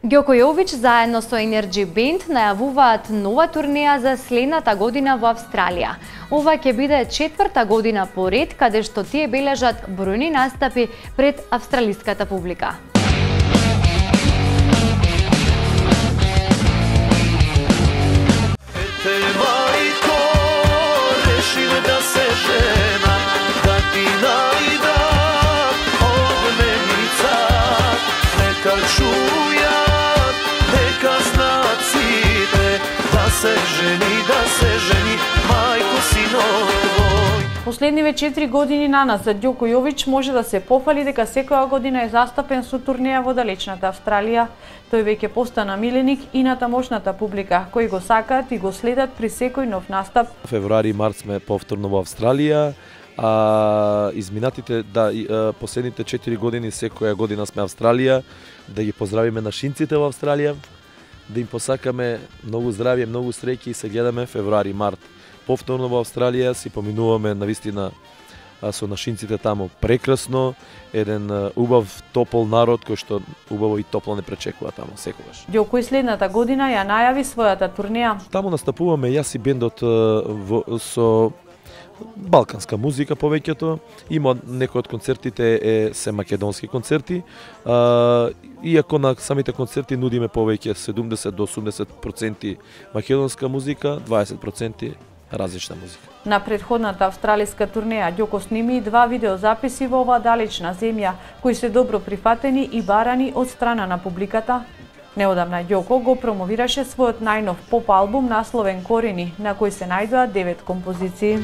Ѓоко Јович заедно со Energy Band најавуваат нова турнеја за следната година во Австралија. Ова ќе биде 4-та година поред каде што тие бележат бројни настапи пред австралиската публика. Последниве 4 години на нас за Ѓоко Јович може да се пофали дека секоја година е застапен со турнеја во далечната Австралија. Тој веќе постана миленик и на тамошната публика, кои го сакаат и го следат при секој нов настап. Февруари и март сме повторно во Австралија, а изминатите последните 4 години секоја година сме Австралија, да ги поздравиме нашинците во Австралија, да им посакаме многу здравје, многу среќи и се гледаме февруари и март. Повторно во Австралија си поминуваме навистина со нашинците таму прекрасно, еден убав топол народ кој што убаво и топло не пречекува таму секогаш. Ѓоко и следната година ја најави својата турнеја. Таму настапуваме јас и бендот со балканска музика повеќето. Има некои од концертите се македонски концерти. Иако на самите концерти нудиме повеќе 70 до 80% македонска музика, 20% различна музика. На претходната австралиска турнеја Ѓоко сними 2 видеозаписи во оваа далечна земја, кои се добро прифатени и барани од страна на публиката. Неодамна Ѓоко го промовираше својот најнов поп албум насловен Корени, на кој се најдоа 9 композиции.